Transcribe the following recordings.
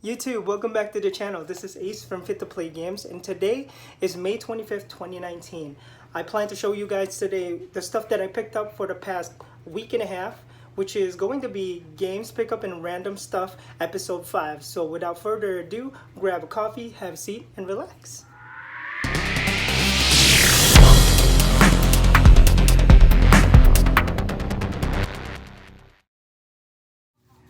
YouTube, welcome back to the channel. This is Ace from Fit to Play Games, and today is May 25th, 2019. I plan to show you guys today the stuff that I picked up for the past week and a half, which is going to be Games Pickup and Random Stuff Episode 5. So without further ado, grab a coffee, have a seat, and relax.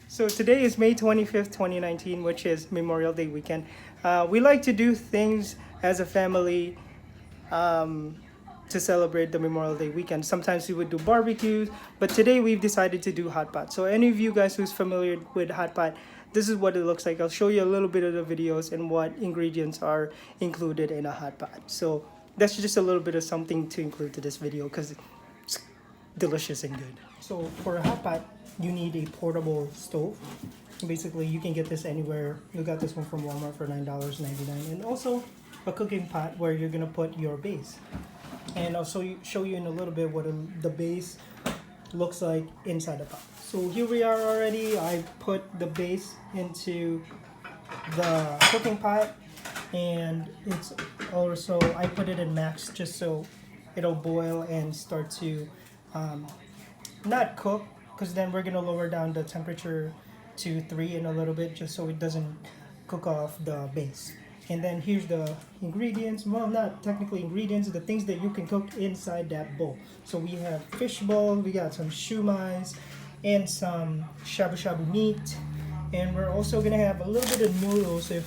So today is May 25th, 2019, which is Memorial Day weekend. We like to do things as a family to celebrate the Memorial Day weekend. Sometimes we would do barbecues, but today we've decided to do hot pot. So any of you guys who's familiar with hot pot, this is what it looks like. I'll show you a little bit of the videos and what ingredients are included in a hot pot. So that's just a little bit of something to include to this video because it's delicious and good. So for a hot pot, you need a portable stove. Basically, you can get this anywhere. You got this one from Walmart for $9.99, and also a cooking pot where you're gonna put your base. And I'll show you in a little bit what the base looks like inside the pot. So here we are already. I put the base into the cooking pot, and it's also I put it in max just so it'll boil and start to not cook, because then we're gonna lower down the temperature to 3 in a little bit just so it doesn't cook off the base. And then here's the ingredients. Well, not technically ingredients, the things that you can cook inside that bowl. So we have fish bowl, we got some shumais, and some shabu shabu meat. And we're also gonna have a little bit of noodles if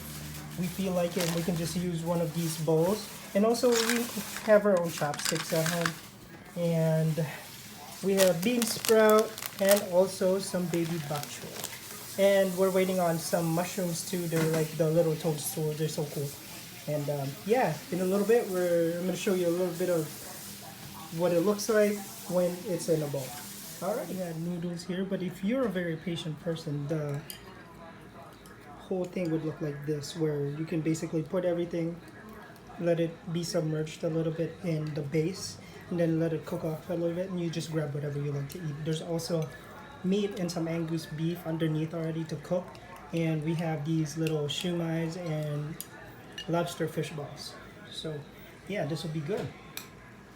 we feel like it. We can just use one of these bowls. And also we have our own chopsticks at home. And we have bean sprout and also some baby bok choy. And we're waiting on some mushrooms too. They're like the little toadstools. They're so cool. And yeah, in a little bit, I'm going to show you a little bit of what it looks like when it's in a bowl. Alright, we got noodles here, but if you're a very patient person, the whole thing would look like this, where you can basically put everything, let it be submerged a little bit in the base, and then let it cook off a little bit, and you just grab whatever you like to eat. There's also meat and some Angus beef underneath already to cook, and we have these little shumais and lobster fish balls. So yeah, this will be good.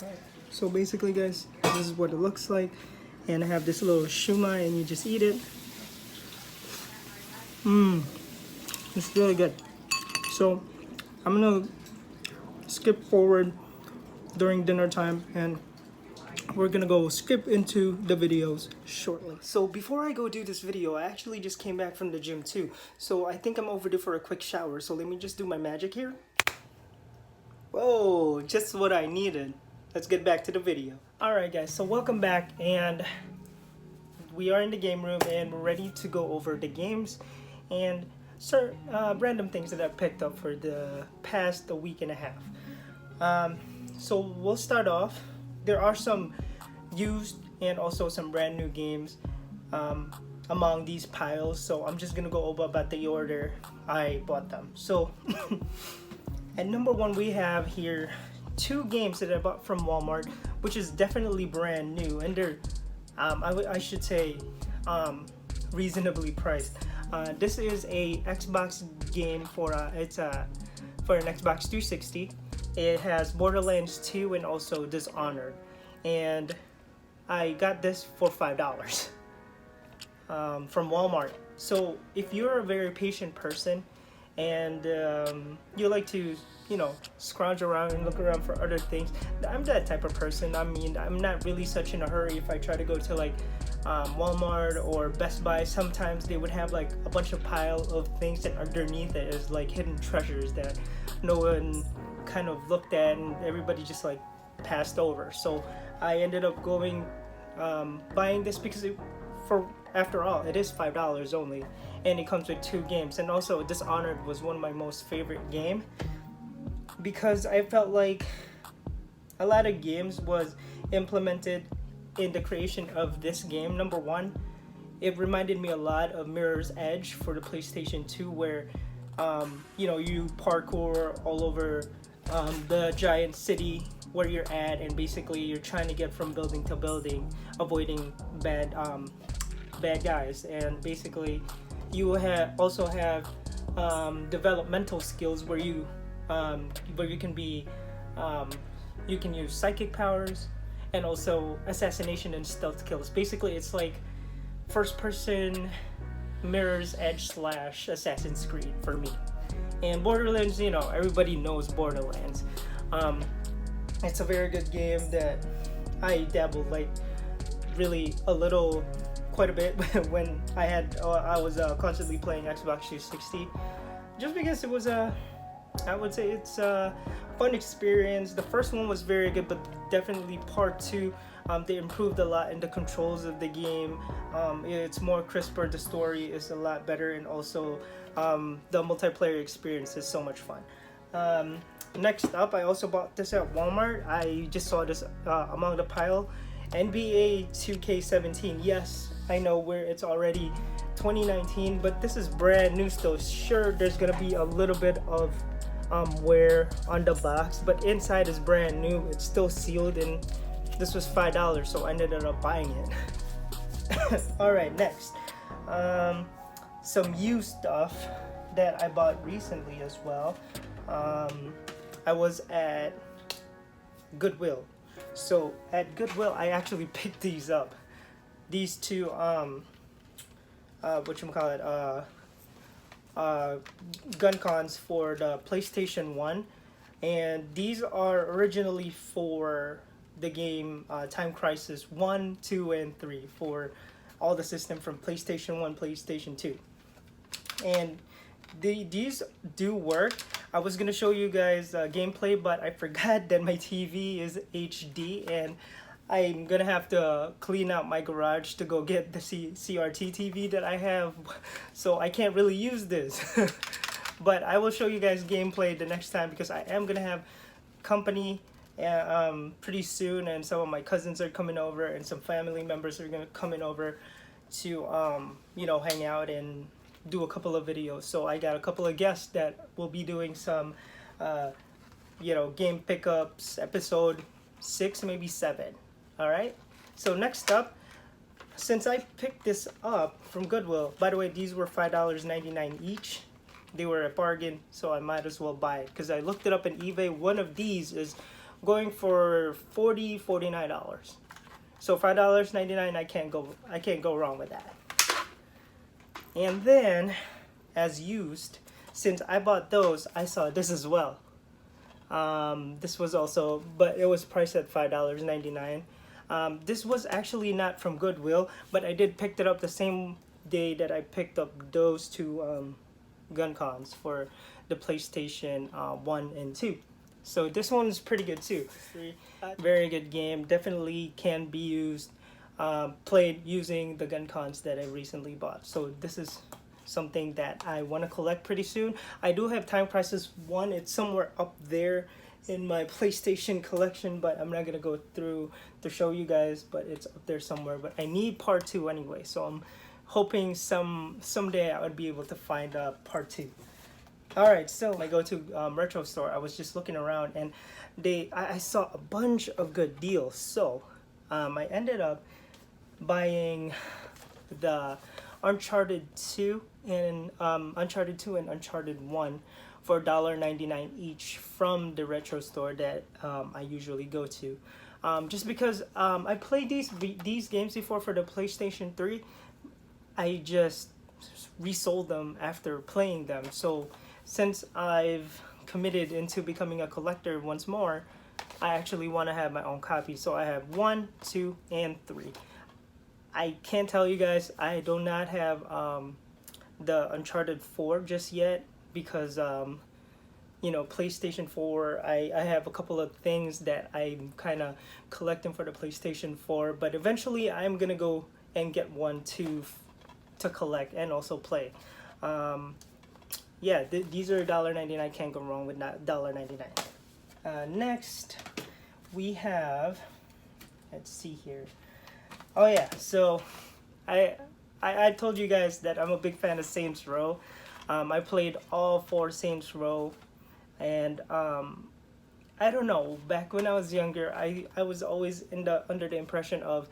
Right. So basically guys, this is what it looks like, and I have this little shumai, and you just eat it. It's really good. So I'm gonna skip forward during dinner time, and we're gonna go skip into the videos shortly. So before I go do this video, I actually just came back from the gym too, so I think I'm overdue for a quick shower. So let me just do my magic here. Whoa, just what I needed. Let's get back to the video. Alright guys, so welcome back, and we are in the game room, and we're ready to go over the games and random things that I picked up for the past week and a half. So we'll start off. There are some used and also some brand new games among these piles, so I'm just gonna go over about the order I bought them. So at number one, we have here 2 games that I bought from Walmart, which is definitely brand new, and they're I should say reasonably priced. This is a Xbox game for an Xbox 360. It has Borderlands 2 and also Dishonored, and I got this for $5 from Walmart. So if you're a very patient person and you like to, scrounge around and look around for other things, I'm that type of person. I mean, I'm not really such in a hurry. If I try to go to like Walmart or Best Buy, sometimes they would have like a bunch of pile of things, and underneath it is like hidden treasures that no one kind of looked at and everybody just like passed over. So I ended up going buying this because after all, it is $5 only, and it comes with 2 games. And also Dishonored was one of my most favorite game, because I felt like a lot of games was implemented in the creation of this game. Number one, it reminded me a lot of Mirror's Edge for the PlayStation 2, where you parkour all over the giant city where you're at, and basically you're trying to get from building to building, avoiding bad guys. And basically you also have developmental skills where you can be um, you can use psychic powers and also assassination and stealth kills. Basically, it's like first person Mirror's Edge slash Assassin's Creed for me. And Borderlands, you know, everybody knows Borderlands. Um, it's a very good game that I dabbled like really a little, quite a bit when I was constantly playing Xbox 360, just because it was I would say it's a fun experience. The first one was very good, but definitely part two, they improved a lot in the controls of the game. It's more crisper. The story is a lot better, and also the multiplayer experience is so much fun. Next up, I also bought this at Walmart. I just saw this among the pile. NBA 2K17. Yes, I know where it's already 2019, but this is brand new still. Sure, there's gonna be a little bit of wear on the box, but inside is brand new. It's still sealed, and this was $5, so I ended up buying it. All right, next, some used stuff that I bought recently as well. I was at Goodwill. So at Goodwill, I actually picked these up. These two, gun cons for the PlayStation 1. And these are originally for the game Time Crisis 1, 2, and 3 for all the system from PlayStation 1, PlayStation 2. And these do work. I was gonna show you guys gameplay, but I forgot that my TV is HD, and I'm gonna have to clean out my garage to go get the CRT TV that I have, so I can't really use this. But I will show you guys gameplay the next time, because I am gonna have company pretty soon, and some of my cousins are coming over, and some family members are gonna coming over to hang out and do a couple of videos. So I got a couple of guests that will be doing some game pickups, episode 6, maybe 7. All right, so next up, since I picked this up from Goodwill, by the way, these were $5.99 each. They were a bargain, so I might as well buy it, because I looked it up on eBay. One of these is going for $49. So $5.99, I can't go wrong with that. And then, as used, since I bought those, I saw this as well. This was also, but it was priced at $5.99. This was actually not from Goodwill, but I did pick it up the same day that I picked up those two gun cons for the PlayStation 1 and 2. So this one's pretty good too. Very good game. Definitely can be used, played using the gun cons that I recently bought. So this is something that I want to collect pretty soon. I do have Time Crisis 1. It's somewhere up there in my PlayStation collection, but I'm not gonna go through to show you guys, but it's up there somewhere. But I need part 2 anyway, so I'm hoping someday I would be able to find part 2. All right, so I go to retro store. I was just looking around, and I saw a bunch of good deals. So I ended up buying the Uncharted 2 and Uncharted 1 for $1.99 each from the retro store that I usually go to. Just because I played these games before for the PlayStation 3, I just resold them after playing them. So since I've committed into becoming a collector once more, I actually want to have my own copy. So I have 1, 2, and 3. I can't tell you guys, I do not have the Uncharted 4 just yet, because PlayStation 4, I have a couple of things that I'm kind of collecting for the PlayStation 4, but eventually I'm gonna go and get one to collect and also play. These are $1.99. I can't go wrong with $1.99. Next we have, let's see here. Oh yeah, so I told you guys that I'm a big fan of Saints Row. I played all 4 Saints Row, and I don't know, back when I was younger, I was always under the impression of,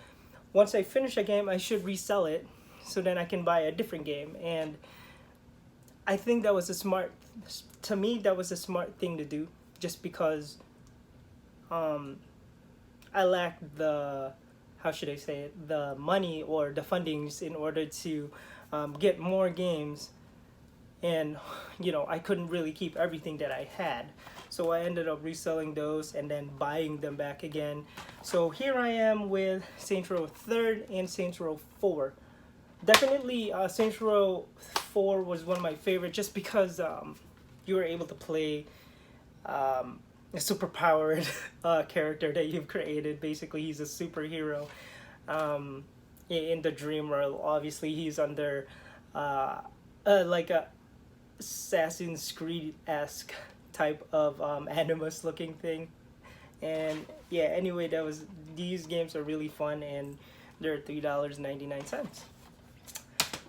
once I finish a game, I should resell it so then I can buy a different game. And I think that was a smart, to me, that was a smart thing to do, just because um, I lacked the, how should I say it, the money or the fundings in order to get more games, and I couldn't really keep everything that I had, so I ended up reselling those and then buying them back again. So here I am with Saints Row Third and Saints Row 4. Definitely, Saints Row 4 was one of my favorite, just because you were able to play a superpowered character that you've created. Basically, he's a superhero in the dream world. Obviously, he's under like a Assassin's Creed-esque type of animus looking thing. And yeah, anyway, these games are really fun, and they're $3.99.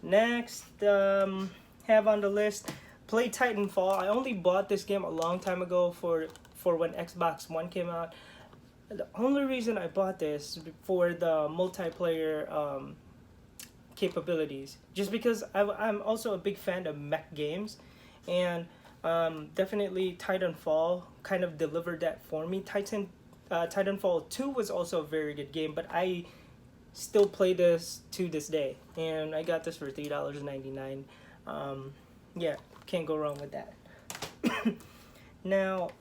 Next, have on the list, play Titanfall. I only bought this game a long time ago for when Xbox One came out. The only reason I bought this for the multiplayer capabilities, just because I'm also a big fan of mech games, and definitely Titanfall kind of delivered that for me. Titanfall 2 was also a very good game, but I still play this to this day, and I got this for $3.99. Yeah, can't go wrong with that. Now,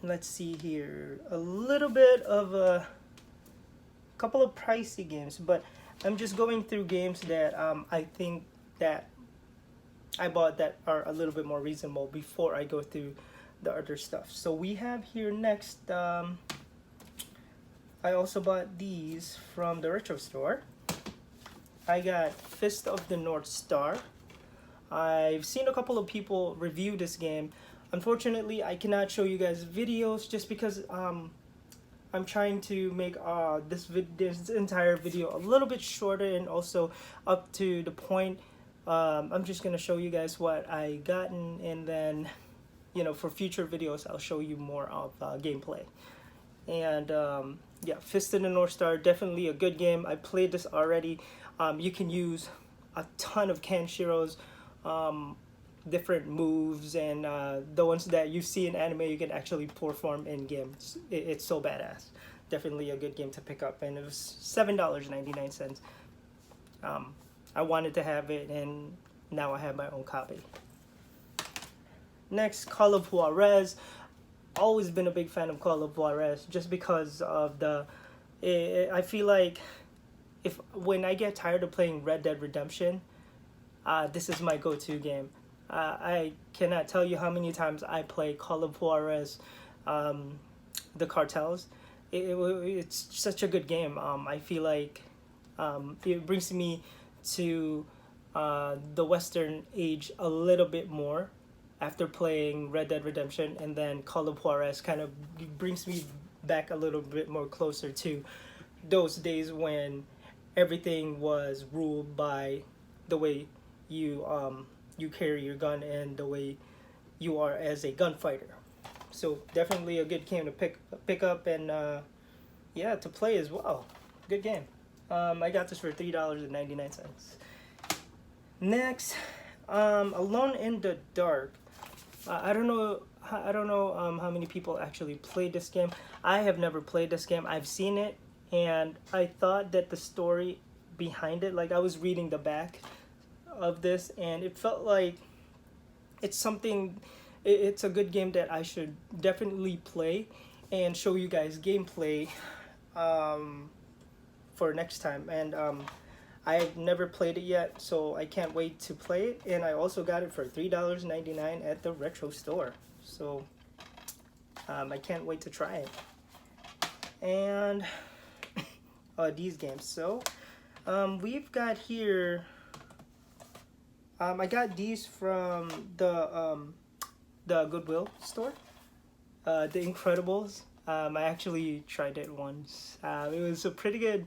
let's see here. A little bit of a couple of pricey games, but I'm just going through games that I think that I bought that are a little bit more reasonable before I go through the other stuff. So we have here next, I also bought these from the Retro Store. I got Fist of the North Star. I've seen a couple of people review this game. Unfortunately, I cannot show you guys videos just because I'm trying to make this entire video a little bit shorter and also up to the point. I'm just gonna show you guys what I gotten, and then for future videos I'll show you more of gameplay. And yeah, Fist of the North Star, definitely a good game. I played this already. You can use a ton of Kanshiro's different moves, and the ones that you see in anime you can actually perform in games. It's so badass. Definitely a good game to pick up, and it was $7.99. I wanted to have it, and now I have my own copy. Next, Call of Juarez. Always been a big fan of Call of Juarez, just because of I feel like when I get tired of playing Red Dead Redemption, this is my go-to game. I cannot tell you how many times I play Call of Juarez, the Cartels. It's such a good game. I feel like it brings me to the Western age a little bit more after playing Red Dead Redemption, and then Call of Juarez kind of brings me back a little bit more closer to those days when everything was ruled by the way you carry your gun and the way you are as a gunfighter. So definitely a good game to pick up, and yeah, to play as well. Good game. I got this for $3.99. Next, Alone in the Dark. I don't know how many people actually played this game. I have never played this game. I've seen it, and I thought that the story behind it, like I was reading the back of this, and it felt like it's a good game that I should definitely play and show you guys gameplay for next time. And I've never played it yet, so I can't wait to play it. And I also got it for $3.99 at the Retro Store, so I can't wait to try it. And these games. So we've got here. I got these from the Goodwill store. The Incredibles. I actually tried it once. It was a pretty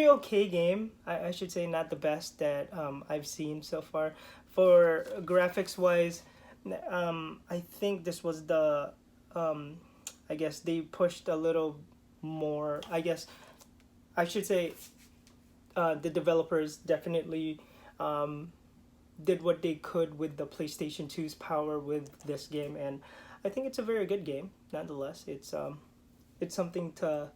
okay game. I should say, not the best that I've seen so far. For graphics wise, I think this was the, I guess they pushed a little more. I guess I should say the developers definitely did what they could with the PlayStation 2's power with this game, and I think it's a very good game. Nonetheless, it's something to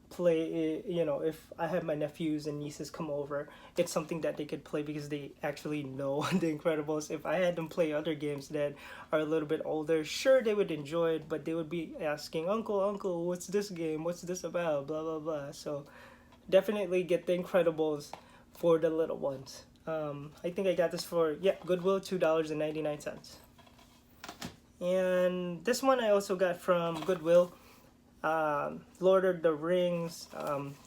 play. You know, if I have my nephews and nieces come over, it's something that they could play because they actually know The Incredibles. If I had them play other games that are a little bit older, sure they would enjoy it, but they would be asking, Uncle, what's this game? What's this about? Blah blah blah. So definitely get The Incredibles for the little ones. I think I got this for, yeah, Goodwill, $2.99. And this one I also got from Goodwill. Lord of the Rings,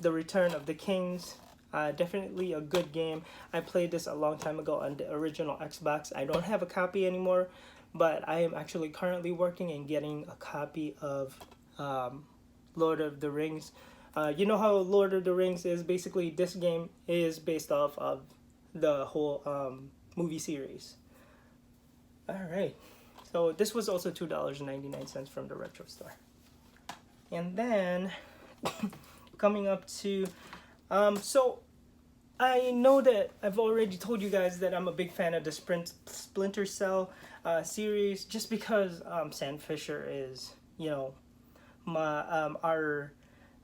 The Return of the Kings. Definitely a good game. I played this a long time ago on the original Xbox. I don't have a copy anymore, but I am actually currently working and getting a copy of Lord of the Rings. You know how Lord of the Rings is? Basically, this game is based off of the whole movie series. Alright, so this was also $2.99 from the Retro Store. And then coming up to so I know that I've already told you guys that I'm a big fan of the Splinter Cell series, just because Sam Fisher is, you know, my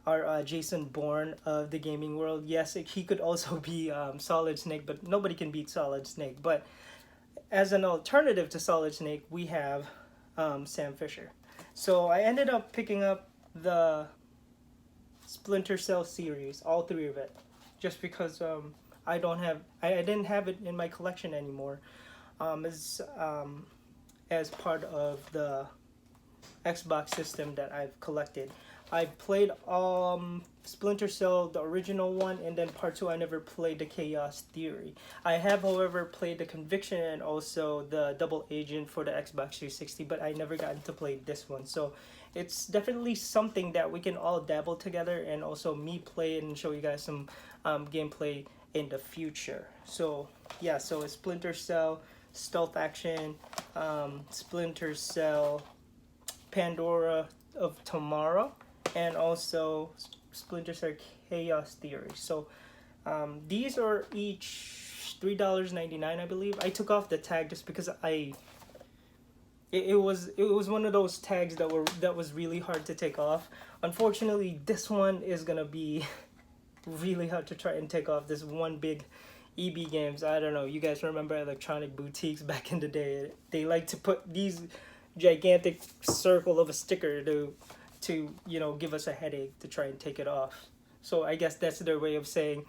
our Jason Bourne of the gaming world. Yes, he could also be Solid Snake, but nobody can beat Solid Snake. But as an alternative to Solid Snake, we have Sam Fisher. So I ended up picking up the Splinter Cell series, all three of it, just because I didn't have it in my collection anymore, as part of the Xbox system that I've collected. I played Splinter Cell, the original one, and then part 2 I never played the Chaos Theory. I have, however, played the Conviction and also the Double Agent for the Xbox 360, but I never gotten to play this one. So it's definitely something that we can all dabble together, and also me play and show you guys some gameplay in the future. So yeah, so it's Splinter Cell, Stealth Action, Splinter Cell, Pandora of Tomorrow, and also Splinter Cell Chaos Theory. So these are each $3.99, I believe. I took off the tag just because it was one of those tags that was really hard to take off. Unfortunately, this one is gonna be really hard to try and take off. This one big EB Games. I don't know. You guys remember Electronic Boutiques back in the day? They like to put these gigantic circle of a sticker to you know, give us a headache to try and take it off. So I guess that's their way of saying,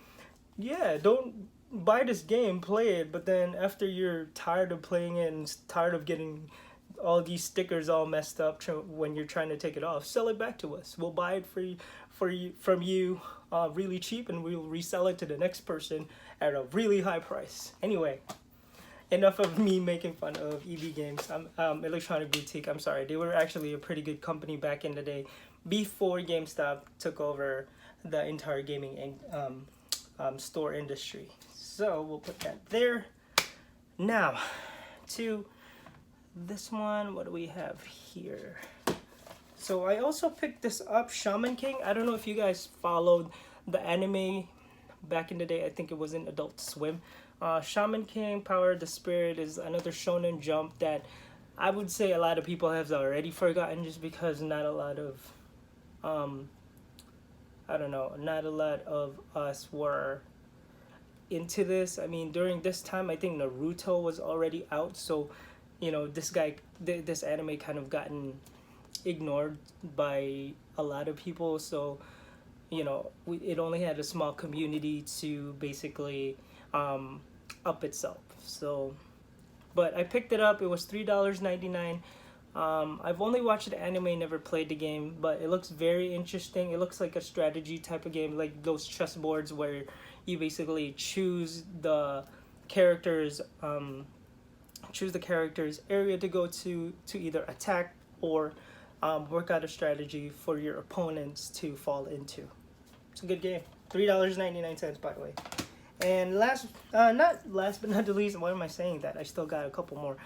yeah, don't buy this game, play it, but then after you're tired of playing it and tired of getting all these stickers all messed up when you're trying to take it off, sell it back to us. We'll buy it from you really cheap, and we'll resell it to the next person at a really high price. Anyway, enough of me making fun of EB Games. Electronic Boutique, I'm sorry. They were actually a pretty good company back in the day, before GameStop took over the entire gaming store industry. So we'll put that there. Now, to this one, what do we have here? So I also picked this up, Shaman King. I don't know if you guys followed the anime back in the day. I think it was in Adult Swim. Shaman King, Power of the Spirit is another Shonen Jump that I would say a lot of people have already forgotten, just because not a lot of not a lot of us were into this. I mean, during this time, I think Naruto was already out, so you know, this anime kind of gotten ignored by a lot of people. So you know, it only had a small community to basically up itself. So, but I picked it up. It was $3.99. I've only watched the anime, never played the game, but it looks very interesting. It looks like a strategy type of game, like those chess boards where you basically choose the characters area to go to either attack or work out a strategy for your opponents to fall into. It's a good game. $3.99, by the way. And not last but not the least, why am I saying that? I still got a couple more.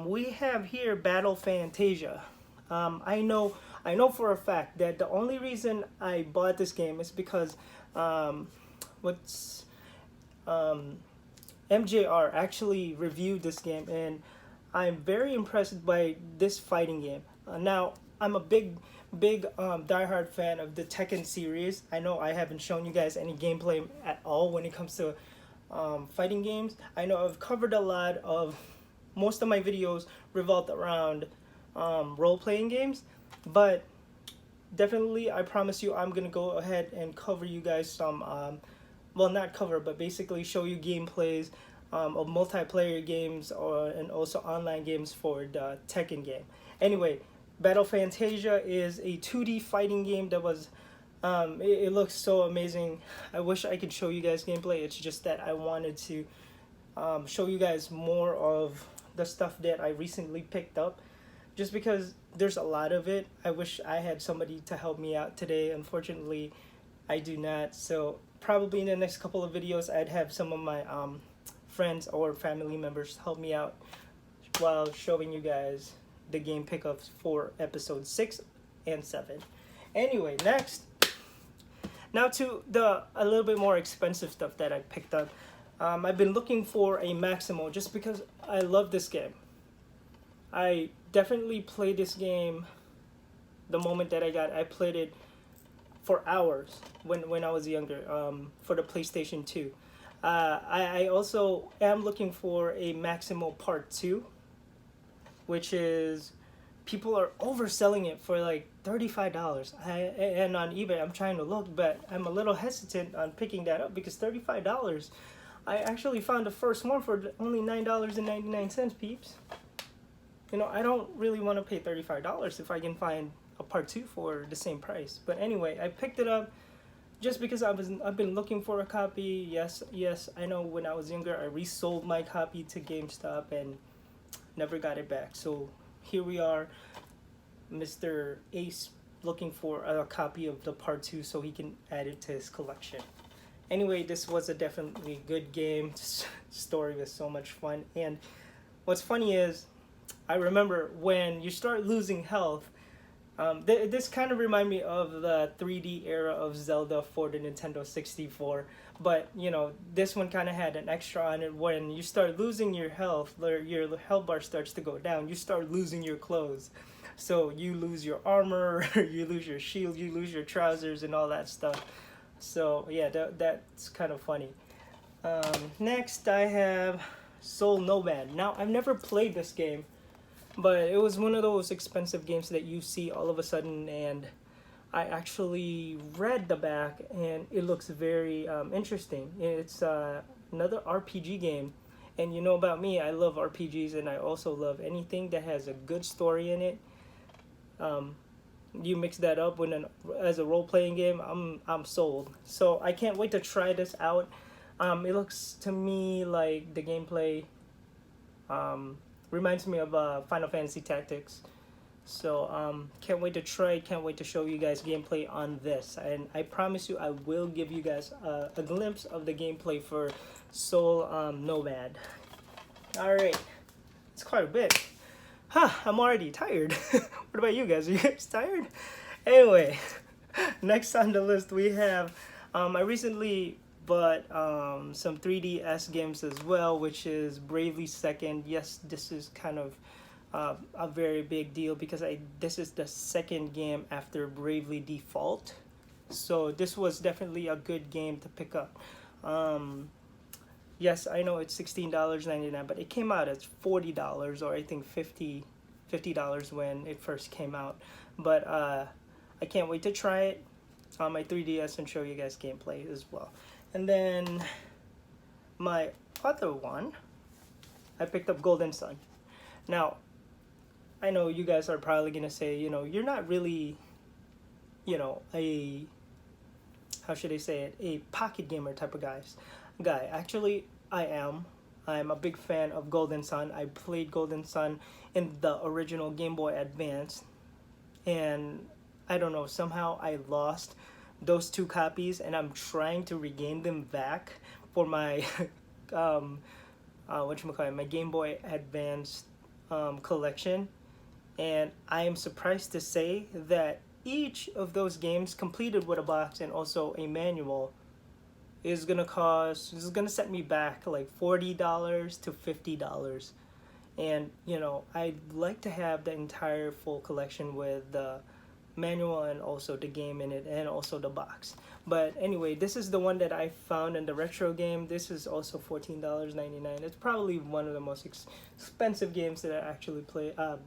We have here Battle Fantasia. I know for a fact that the only reason I bought this game is because MJR actually reviewed this game, and I'm very impressed by this fighting game. Now, I'm a big diehard fan of the Tekken series. I know I haven't shown you guys any gameplay at all when it comes to fighting games. I know I've covered a lot of, most of my videos revolved around role playing games, but definitely I promise you I'm gonna go ahead and cover you guys some well, not cover, but basically show you gameplays of multiplayer games and also online games for the Tekken game. Anyway, Battle Fantasia is a 2D fighting game that was it looks so amazing. I wish I could show you guys gameplay. It's just that I wanted to show you guys more of the stuff that I recently picked up, just because there's a lot of it. I wish I had somebody to help me out today. Unfortunately, I do not. So probably in the next couple of videos, I'd have some of my friends or family members help me out while showing you guys the game pickups for episode 6 and 7. Anyway, next, now to the a little bit more expensive stuff that I picked up. I've been looking for a Maximo just because I love this game. I definitely played this game the moment that I played it for hours when I was younger for the PlayStation 2. I also am looking for a Maximo Part 2, which is, people are overselling it for like $35. And on eBay I'm trying to look, but I'm a little hesitant on picking that up because $35. I actually found the first one for only $9.99, peeps. You know, I don't really want to pay $35 if I can find a part 2 for the same price. But anyway, I picked it up just because I've been looking for a copy. Yes, I know when I was younger I resold my copy to GameStop and never got it back. So here we are, Mr. Ace looking for a copy of the part 2 so he can add it to his collection. Anyway, this was a definitely good game. Story was so much fun. And what's funny is, I remember when you start losing health, this kind of remind me of the 3D era of Zelda for the Nintendo 64. But, you know, this one kind of had an extra on it. When you start losing your health, your health bar starts to go down, you start losing your clothes. So you lose your armor, you lose your shield, you lose your trousers and all that stuff. So yeah, that's kind of funny. Next I have Soul Nomad. Now, I've never played this game, but it was one of those expensive games that you see all of a sudden, and I actually read the back and it looks very interesting. It's another RPG game, and you know about me, I love RPGs, and I also love anything that has a good story in it. You mix that up as a role-playing game, I'm sold. So I can't wait to try this out. It looks to me like the gameplay reminds me of Final Fantasy Tactics. So can't wait to try it, can't wait to show you guys gameplay on this. And I promise you I will give you guys a glimpse of the gameplay for Soul Nomad. Alright, it's quite a bit. I'm already tired. What about you guys? Are you guys tired? Anyway, next on the list we have, I recently bought some 3DS games as well, which is Bravely Second. Yes, this is kind of a very big deal because this is the second game after Bravely Default. So this was definitely a good game to pick up. Yes, I know it's $16.99, but it came out as $40, or I think $50 when it first came out. But I can't wait to try it on my 3DS and show you guys gameplay as well. And then my other one, I picked up Golden Sun. Now, I know you guys are probably gonna say, you know, you're not really, you know, how should I say it, a pocket gamer type of guy. Actually, I am. I'm a big fan of Golden Sun. I played Golden Sun in the original Game Boy Advance, and I don't know, somehow I lost those 2 copies, and I'm trying to regain them back for my my Game Boy Advance collection. And I am surprised to say that each of those games completed with a box and also a manual is gonna cost. This is gonna set me back like $40 to $50, and I'd like to have the entire full collection with the manual and also the game in it and also the box. But anyway, this is the one that I found in the retro game. This is also $14.99. It's probably one of the most expensive games that I actually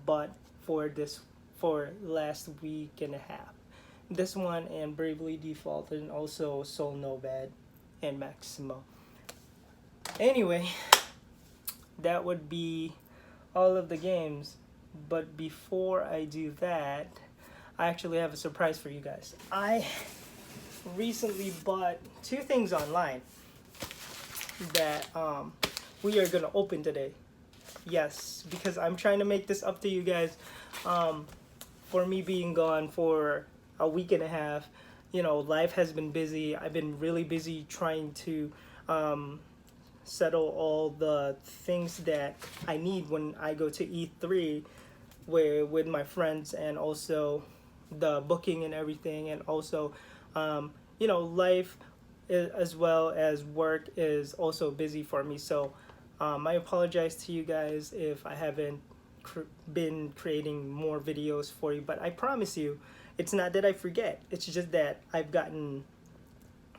bought for last week and a half. This one and Bravely Default, and also Soul Nomad and Maximo. Anyway, that would be all of the games. But before I do that, I actually have a surprise for you guys. I recently bought two things online that we are gonna open today. Yes, because I'm trying to make this up to you guys. For me being gone for a week and a half, life has been busy. I've been really busy trying to settle all the things that I need when I go to E3 with my friends, and also the booking and everything, and also life as well as work is also busy for me. So I apologize to you guys if I haven't been creating more videos for you, but I promise you, it's not that I forget. It's just that I've gotten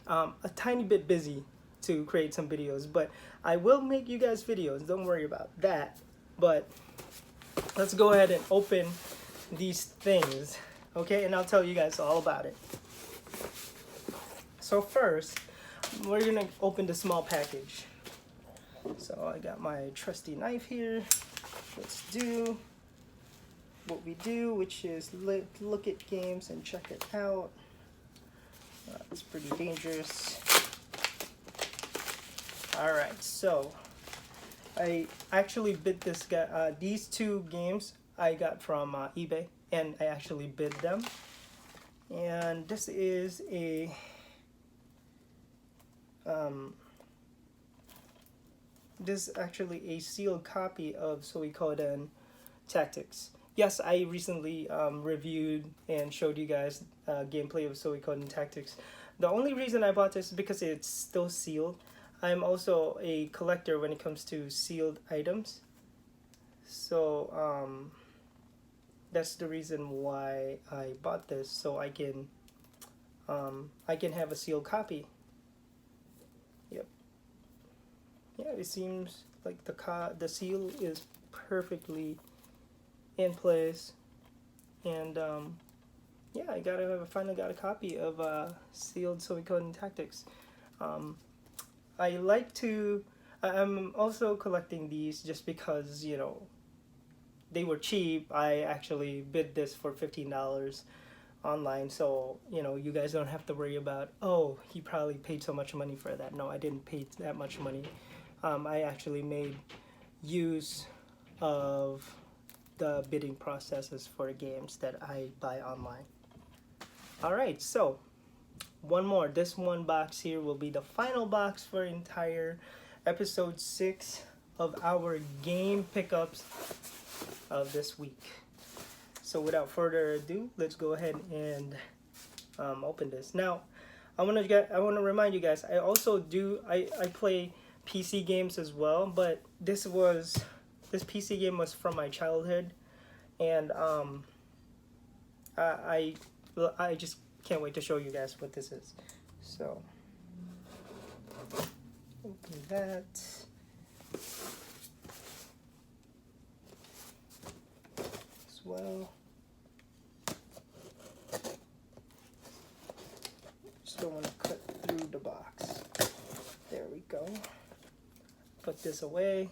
a tiny bit busy to create some videos, but I will make you guys videos. Don't worry about that. But let's go ahead and open these things, okay? And I'll tell you guys all about it. So first, we're gonna open the small package. So I got my trusty knife here. Let's do what we do, which is look at games and check it out. It's pretty dangerous. All right, so I actually bid this guy. These two games I got from eBay, and I actually bid them. And this is a this is actually a sealed copy of Suikoden Tactics. Yes, I recently reviewed and showed you guys gameplay of Suikoden Tactics. The only reason I bought this is because it's still sealed. I'm also a collector when it comes to sealed items. So that's the reason why I bought this, so I can have a sealed copy. Yep. Yeah, it seems like the seal is perfectly in place, and yeah, I finally got a copy of sealed Suikoden Tactics. I'm also collecting these just because they were cheap. I actually bid this for $15 online, so you guys don't have to worry about, oh, he probably paid so much money for that. No, I didn't pay that much money. I actually made use of the bidding processes for games that I buy online. Alright, so one more. This one box here will be the final box for entire episode 6 of our game pickups of this week. So without further ado, let's go ahead and open this. Now, I want to remind you guys, I also I play PC games as well, but this PC game was from my childhood, and I just can't wait to show you guys what this is. So open that. As well. Just don't want to cut through the box. There we go. Put this away.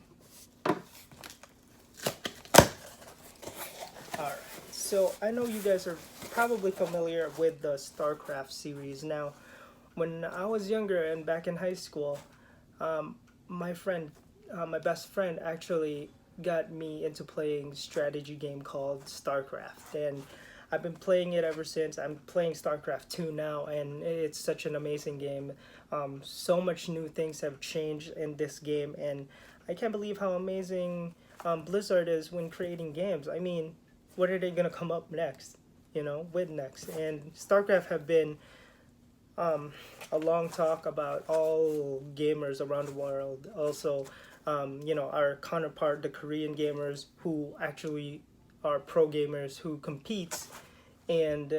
Alright, so I know you guys are probably familiar with the StarCraft series. Now, when I was younger and back in high school, my best friend actually got me into playing a strategy game called StarCraft, and I've been playing it ever since. I'm playing StarCraft 2 now, and it's such an amazing game. So much new things have changed in this game, and I can't believe how amazing Blizzard is when creating games. I mean, what are they gonna come up next? With next? And StarCraft have been a long talk about all gamers around the world. Also, our counterpart, the Korean gamers who actually are pro gamers who competes and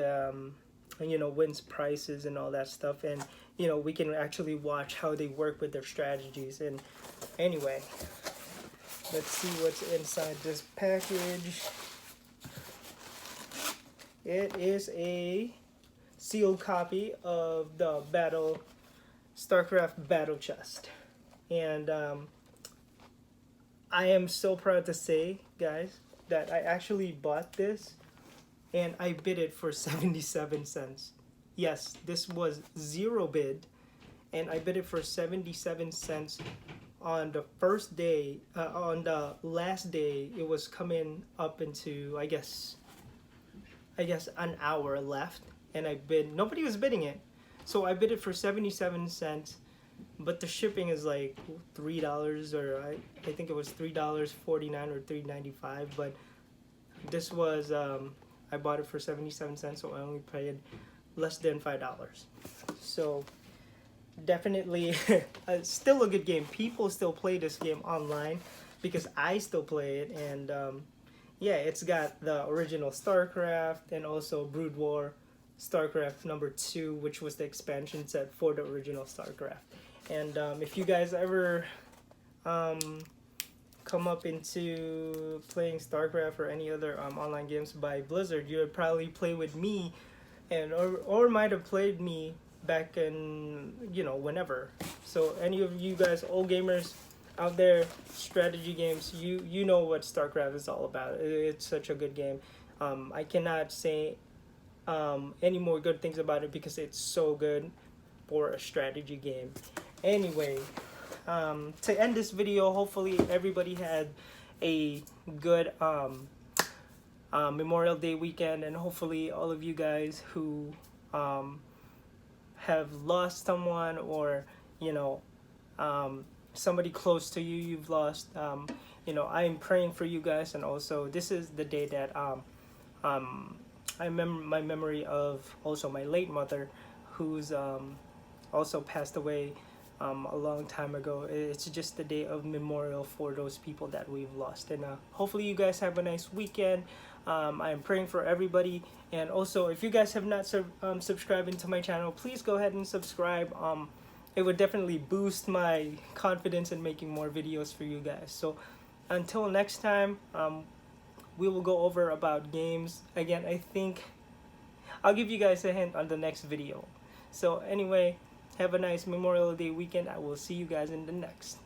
wins prizes and all that stuff. And we can actually watch how they work with their strategies. And anyway, let's see what's inside this package. It is a sealed copy of the StarCraft Battle Chest. And I am so proud to say, guys, that I actually bought this and I bid it for 77 cents. Yes, this was zero bid, and I bid it for 77 cents on the first day. On the last day, it was coming up into, I guess an hour left, and I bid. Nobody was bidding it, so I bid it for 77 cents. But the shipping is like $3, or I think it was $3.49 or $3.95. But this was I bought it for 77 cents, so I only paid less than $5. So definitely, still a good game. People still play this game online because I still play it, and yeah, it's got the original StarCraft and also Brood War StarCraft number 2, which was the expansion set for the original StarCraft. And if you guys ever come up into playing StarCraft or any other online games by Blizzard, you would probably play with me, and or might have played me back in whenever. So any of you guys, old gamers out there, strategy games, you know what StarCraft is all about. It's such a good game. I cannot say any more good things about it because it's so good for a strategy game. Anyway, to end this video, hopefully everybody had a good Memorial Day weekend, and hopefully all of you guys who have lost someone, or somebody close to you you've lost, I'm praying for you guys. And also, this is the day that I remember my memory of also my late mother, who's also passed away a long time ago. It's just the day of memorial for those people that we've lost. And hopefully you guys have a nice weekend. I'm praying for everybody. And also, if you guys have not subscribed into my channel, please go ahead and subscribe. It would definitely boost my confidence in making more videos for you guys. So until next time, we will go over about games again. I think I'll give you guys a hint on the next video. So anyway, have a nice Memorial Day weekend. I will see you guys in the next.